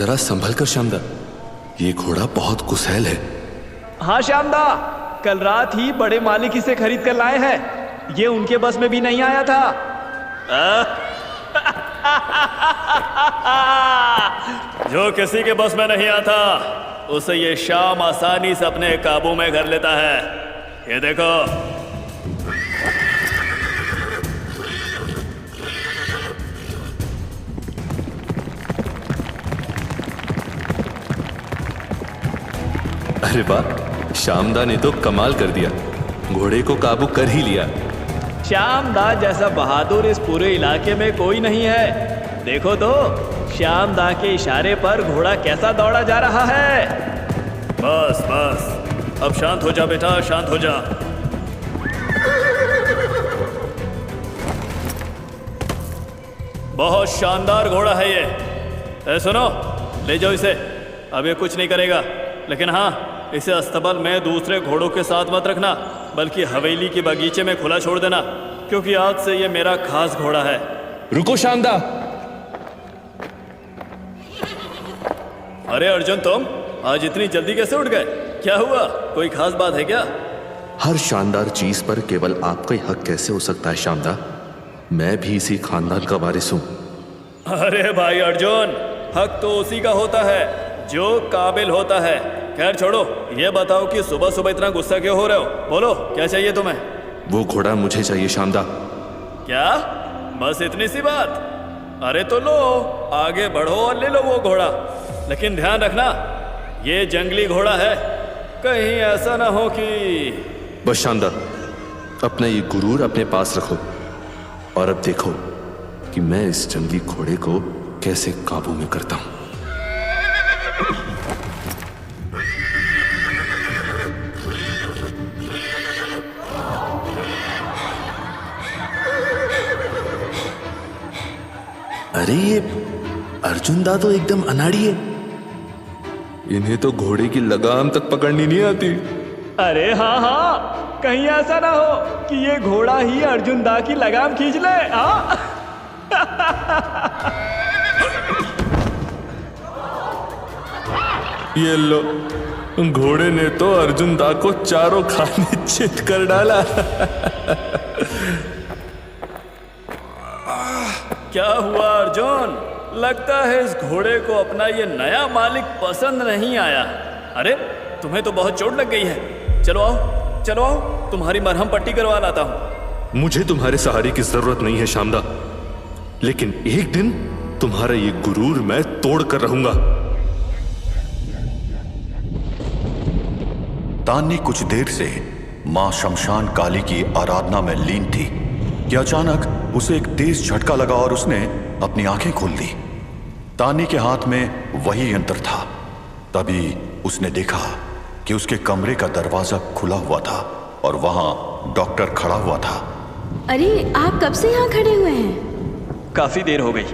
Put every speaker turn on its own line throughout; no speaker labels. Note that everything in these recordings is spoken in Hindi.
जरा संभल कर श्यामदा, ये घोड़ा बहुत कुसैल है।
हाँ श्यामदा, कल रात ही बड़े मालिक इसे खरीद कर लाए हैं। ये उनके बस में भी नहीं आया था।
जो किसी के बस में नहीं आता उसे ये शाम आसानी से अपने काबू में कर लेता है। ये देखो,
अरे वाह, श्यामदा ने तो कमाल कर दिया, घोड़े को काबू कर ही लिया।
श्यामदा जैसा बहादुर इस पूरे इलाके में कोई नहीं है। देखो तो श्यामदा के इशारे पर घोड़ा कैसा दौड़ा जा रहा है।
बस बस, अब शांत हो जा बेटा, शांत हो जा। बहुत शानदार घोड़ा है ये। सुनो, ले जाओ इसे। अब ये कुछ नहीं करेगा, लेकिन हाँ, इसे अस्तबल में दूसरे घोड़ों के साथ मत रखना, बल्कि हवेली के बगीचे में खुला छोड़ देना, क्योंकि आज से ये मेरा खास घोड़ा है।
रुको श्यामदा।
अरे अर्जुन, तुम आज इतनी जल्दी कैसे उठ गए? क्या हुआ, कोई खास बात है क्या?
हर शानदार चीज पर केवल आपका ही हक कैसे हो सकता है श्यामदा? मैं भी इसी खानदान का वारिस हूं।
अरे भाई अर्जुन, हक तो उसी का होता है जो काबिल होता है। खैर छोड़ो, ये बताओ कि सुबह सुबह इतना गुस्सा क्यों हो रहे हो? बोलो, क्या चाहिए तुम्हें?
वो घोड़ा मुझे चाहिए श्यामदा।
क्या, बस इतनी सी बात? अरे तो लो, आगे बढ़ो और ले लो वो घोड़ा, लेकिन ध्यान रखना, ये जंगली घोड़ा है, कहीं ऐसा ना हो कि।
बस श्यामदा, अपना ये गुरूर अपने पास रखो और अब देखो कि मैं इस जंगली घोड़े को कैसे काबू में करता हूं। अरे ये अर्जुन दा तो एकदम अनाड़ी है, इन्हें तो घोड़े की लगाम तक पकड़नी नहीं आती।
अरे हाँ हाँ, कहीं ऐसा ना हो कि ये घोड़ा ही अर्जुन दा की लगाम खींच ले। हाँ
ये लो, घोड़े ने तो अर्जुन दा को चारों खाने चित कर डाला।
क्या हुआ अर्जुन? लगता है इस घोड़े को अपना ये नया मालिक पसंद नहीं आया। अरे तुम्हें तो बहुत चोट लग गई है। चलो आओ, चलो आओ, तुम्हारी मरहम पट्टी करवा लाता हूं।
मुझे तुम्हारे सहारे की जरूरत नहीं है श्यामदा, लेकिन एक दिन तुम्हारा ये गुरूर मैं तोड़ कर रहूंगा।
तान्नी कुछ देर से मां शमशान काली की आराधना में लीन थी कि अचानक उसे एक तेज झटका लगा और उसने अपनी आंखें खोल दी। तान्नी के हाथ में वही यंत्र था। तभी उसने देखा कि उसके कमरे का दरवाजा खुला हुआ था और वहां डॉक्टर खड़ा हुआ था।
अरे आप कब से यहाँ खड़े हुए हैं?
काफी देर हो गई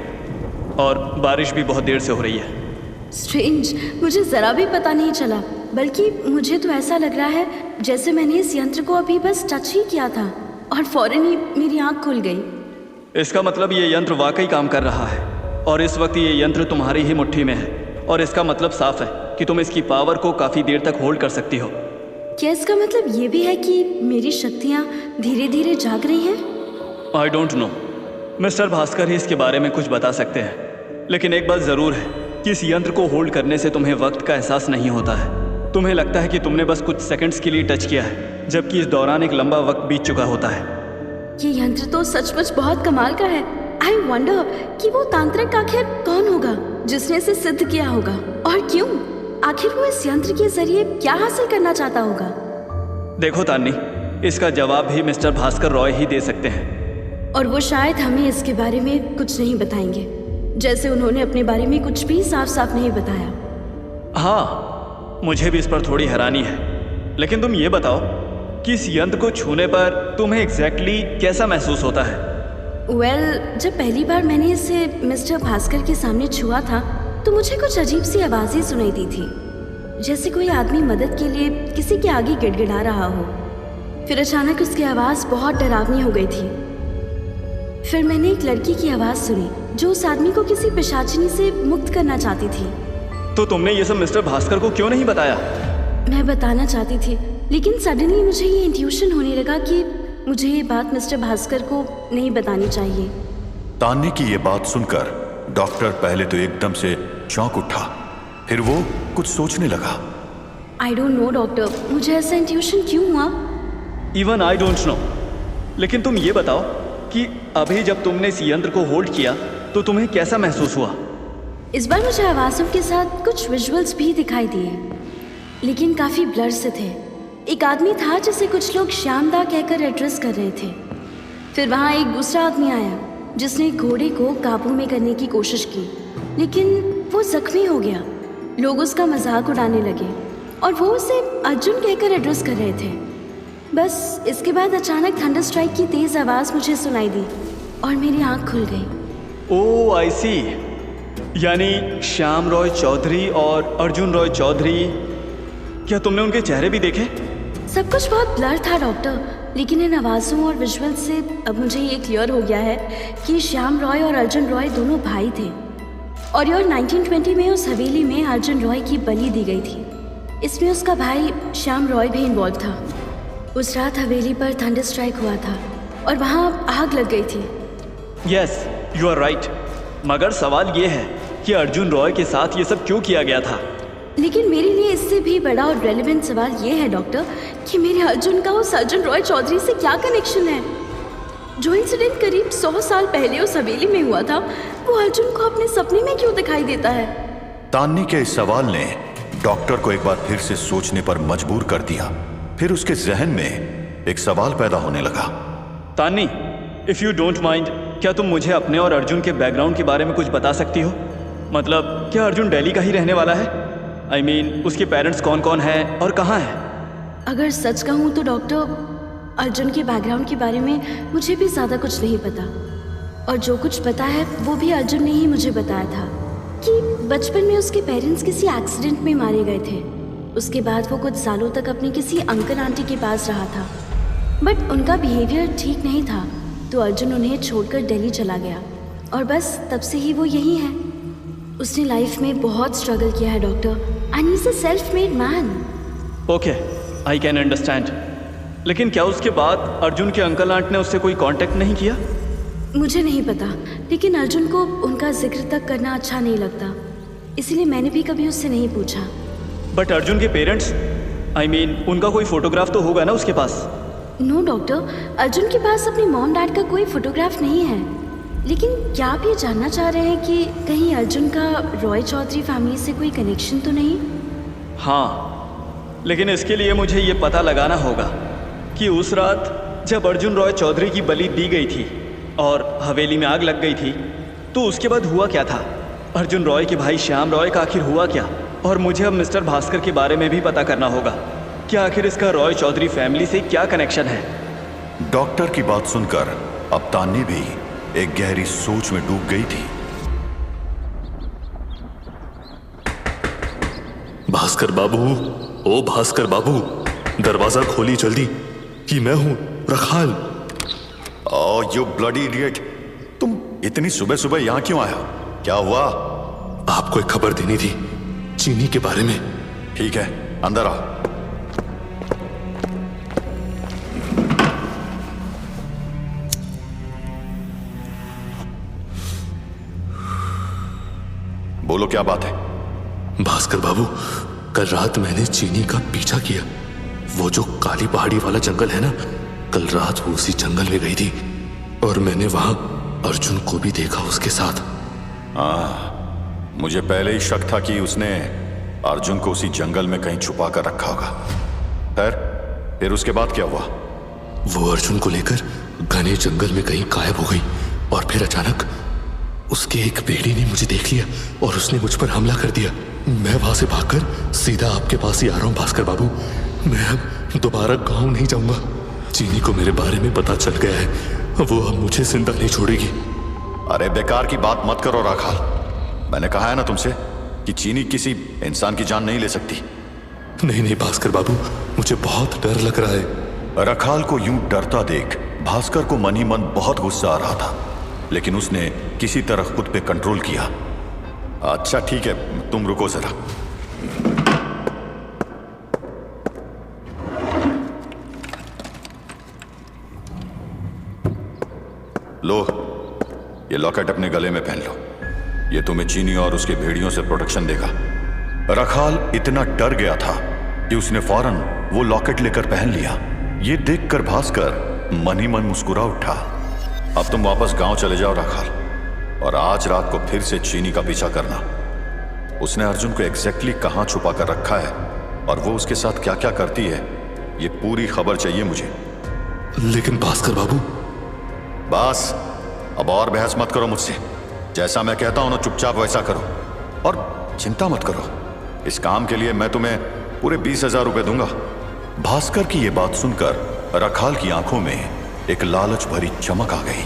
और बारिश भी बहुत देर से हो रही है।
स्ट्रेंज, मुझे जरा भी पता नहीं चला, बल्कि मुझे तो ऐसा लग रहा है जैसे मैंने इस यंत्र को अभी बस टच ही किया था और फौरन ही मेरी आंख खुल गई।
इसका मतलब ये यंत्र वाकई काम कर रहा है और इस वक्त ये यंत्र तुम्हारी ही मुट्ठी में है, और इसका मतलब साफ है कि तुम इसकी पावर को काफी देर तक होल्ड कर सकती हो।
क्या इसका मतलब ये भी है कि मेरी शक्तियाँ धीरे धीरे जाग रही हैं?
I don't know, mister Bhaskar ही इसके बारे में कुछ बता सकते हैं, लेकिन एक बात जरूर है कि इस यंत्र को होल्ड करने से तुम्हें वक्त का एहसास नहीं होता है। तुम्हें लगता है कि तुमने बस कुछ सेकंड्स के लिए टच किया है, जबकि इस दौरान एक लंबा वक्त बीत चुका होता है।
ये यंत्र तो सचमुच बहुत कमाल का है। आई वंडर कि वो तांत्रिक आखिर कौन होगा जिसने इसे सिद्ध किया होगा, और क्यों? आखिर वो इस यंत्र के जरिए क्या हासिल करना चाहता होगा?
देखो तान्नी, इसका जवाब भी मिस्टर भास्कर रॉय ही दे सकते हैं,
और वो शायद हमें इसके बारे में कुछ नहीं बताएंगे, जैसे उन्होंने अपने बारे में कुछ भी साफ साफ नहीं बताया।
हाँ, मुझे भी इस पर थोड़ी हैरानी है, लेकिन तुम ये बताओ कि इस यंत्र को छूने पर तुम्हें एग्जैक्टली कैसा महसूस होता है?
जब पहली बार मैंने इसे मिस्टर भास्कर के सामने छुआ था तो मुझे कुछ अजीब सी आवाज़ें सुनाई दी थी, जैसे कोई आदमी मदद के लिए किसी के आगे गिड़गिड़ा रहा हो। फिर अचानक उसकी आवाज़ बहुत डरावनी हो गई थी। फिर मैंने एक लड़की की आवाज़ सुनी जो उस आदमी को किसी पिशाचिनी से मुक्त करना चाहती थी।
तो तुमने ये सब मिस्टर भास्कर को क्यों नहीं बताया?
मैं बताना चाहती थी, लेकिन सडनली मुझे ये इंट्यूशन होने लगा कि मुझे ये बात मिस्टर भास्कर को नहीं बतानी चाहिए।
तान्नी की ये बात सुनकर डॉक्टर पहले तो एकदम से चौंक उठा, फिर वो कुछ सोचने लगा।
आई डोंट नो डॉक्टर, मुझे ऐसा इंट्यूशन क्यों हुआ?
Even I don't no. लेकिन तुम ये बताओ कि अभी जब तुमने इस यंत्र को होल्ड किया तो तुम्हें कैसा महसूस हुआ?
इस बार मुझे आवाज़ों के साथ कुछ विजुअल्स भी दिखाई दिए, लेकिन काफ़ी ब्लर से थे। एक आदमी था जिसे कुछ लोग श्यामदा कहकर एड्रेस कर रहे थे। फिर वहाँ एक दूसरा आदमी आया जिसने घोड़े को काबू में करने की कोशिश की, लेकिन वो जख्मी हो गया। लोग उसका मजाक उड़ाने लगे और वो उसे अर्जुन कहकर एड्रेस कर रहे थे। बस इसके बाद अचानक थंडर स्ट्राइक की तेज़ आवाज़ मुझे सुनाई दी और मेरी आँख खुल गई।
ओह आई सी। यानी श्याम रॉय चौधरी और अर्जुन रॉय चौधरी, क्या तुमने उनके चेहरे भी देखे?
सब कुछ बहुत ब्लर था डॉक्टर, लेकिन इन आवाज़ों और विजुअल से अब मुझे ये क्लियर हो गया है कि श्याम रॉय और अर्जुन रॉय दोनों भाई थे और ईयर 1920 में उस हवेली में अर्जुन रॉय की बलि दी गई थी। इसमें उसका भाई श्याम रॉय भी इन्वॉल्व था। उस रात हवेली पर थंडर स्ट्राइक हुआ था और वहाँ आग लग गई थी।
Yes, you are right. मगर सवाल ये है कि अर्जुन रॉय के साथ ये सब क्यों किया गया था?
लेकिन मेरे लिए इससे भी बड़ा और रेलेवेंट सवाल ये है डॉक्टर कि मेरे अर्जुन का उस अर्जुन रॉय चौधरी से क्या कनेक्शन है? जो इंसिडेंट करीब 100 साल पहले उस हवेली में हुआ था, वो अर्जुन को अपने सपने में क्यों दिखाई देता है?
तान्नी के इस सवाल ने डॉक्टर को एक बार फिर से सोचने पर मजबूर कर दिया। फिर उसके जहन में एक सवाल पैदा होने लगा।
तान्नी, इफ यू डोंट माइंड, क्या तुम मुझे अपने और अर्जुन के बैकग्राउंड के बारे में कुछ बता सकती हो? मतलब क्या अर्जुन दिल्ली का ही रहने वाला है? आई मीन, उसके पेरेंट्स कौन कौन हैं और कहाँ हैं?
अगर सच कहूँ तो डॉक्टर, अर्जुन के बैकग्राउंड के बारे में मुझे भी ज़्यादा कुछ नहीं पता, और जो कुछ पता है वो भी अर्जुन ने ही मुझे बताया था कि बचपन में उसके पेरेंट्स किसी एक्सीडेंट में मारे गए थे। उसके बाद वो कुछ सालों तक अपने किसी अंकल आंटी के पास रहा था, बट उनका बिहेवियर ठीक नहीं था, तो अर्जुन उन्हें छोड़कर दिल्ली चला गया और बस तब से ही वो यही है। उसने लाइफ में बहुत स्ट्रगल किया है doctor, and he is a self made man.
Okay, I can understand. लेकिन क्या उसके बाद अर्जुन के अंकल आंट ने उससे कोई कांटेक्ट नहीं किया?
मुझे नहीं पता, लेकिन अर्जुन को उनका जिक्र तक करना अच्छा नहीं लगता, इसलिए मैंने भी कभी उससे नहीं पूछा।
बट अर्जुन के पेरेंट्स, आई मीन, उनका कोई फोटोग्राफ तो होगा ना उसके पास?
नो डॉक्टर, अर्जुन के पास अपने मॉम डैड का कोई फोटोग्राफ नहीं है। लेकिन क्या आप ये जानना चाह रहे हैं कि कहीं अर्जुन का रॉय चौधरी फैमिली से कोई कनेक्शन तो नहीं?
हाँ, लेकिन इसके लिए मुझे ये पता लगाना होगा कि उस रात जब अर्जुन रॉय चौधरी की बलि दी गई थी और हवेली में आग लग गई थी, तो उसके बाद हुआ क्या था? अर्जुन रॉय के भाई श्याम रॉय का आखिर हुआ क्या? और मुझे अब मिस्टर भास्कर के बारे में भी पता करना होगा कि आखिर इसका रॉय चौधरी फैमिली से क्या कनेक्शन है।
डॉक्टर की बात सुनकर अब तान्नी भी एक गहरी सोच में डूब गई थी।
भास्कर बाबू, ओ भास्कर बाबू, दरवाजा खोली जल्दी कि मैं हूं रखाल।
ओह यू ब्लडी इडियट, तुम इतनी सुबह सुबह यहां क्यों आया? क्या हुआ?
आपको एक खबर देनी थी, चीनी के बारे में।
ठीक है, अंदर आओ। बोलो क्या बात है?
भास्कर बाबू, कल रात मैंने चीनी का पीछा किया। वो जो काली पहाड़ी वाला जंगल है ना, कल रात वो उसी जंगल में गई थी और मैंने वहां अर्जुन को भी देखा उसके साथ।
मुझे पहले ही शक था कि उसने अर्जुन को उसी जंगल में कहीं छुपा कर रखा होगा। फिर उसके बाद क्या हुआ?
वो अर्जुन को लेकर घने जंगल में कहीं गायब हो गई और फिर अचानक उसके एक भेड़ी ने मुझे देख लिया और उसने मुझ पर हमला कर दिया। मैं वहां से भागकर सीधा आपके पास ही आ रहा हूं भास्कर बाबू। मैं अब दोबारा गांव नहीं जाऊंगा। चीनी को मेरे बारे में पता चल गया है, वो अब मुझे जिंदा नहीं छोड़ेगी।
अरे बेकार की बात मत करो राखाल। मैंने कहा है ना तुमसे कि चीनी किसी इंसान की जान नहीं ले सकती।
नहीं भास्कर बाबू, मुझे बहुत डर लग रहा है।
रखाल को यूं डरता देख भास्कर को मन ही मन बहुत गुस्सा आ रहा था, लेकिन उसने किसी तरह खुद पे कंट्रोल किया। अच्छा ठीक है, तुम रुको जरा। लो, ये लॉकेट अपने गले में पहन लो। ये तुम्हें चीनी और उसके भेड़ियों से प्रोटेक्शन देगा। रखाल इतना डर गया था कि उसने फौरन वो लॉकेट लेकर पहन लिया। ये देखकर भास्कर मन ही मन मुस्कुरा उठा। अब तुम वापस गांव चले जाओ रखाल, और आज रात को फिर से चीनी का पीछा करना। उसने अर्जुन को एग्जैक्टली कहां छुपा कर रखा है और वो उसके साथ क्या क्या करती है, ये पूरी खबर चाहिए मुझे।
लेकिन भास्कर बाबू।
बस, अब और बहस मत करो मुझसे। जैसा मैं कहता हूं ना, चुपचाप वैसा करो, और चिंता मत करो। इस काम के लिए मैं तुम्हें पूरे 20,000 रुपए दूंगा। भास्कर की यह बात सुनकर रखाल की आंखों में एक लालच भरी चमक आ गई।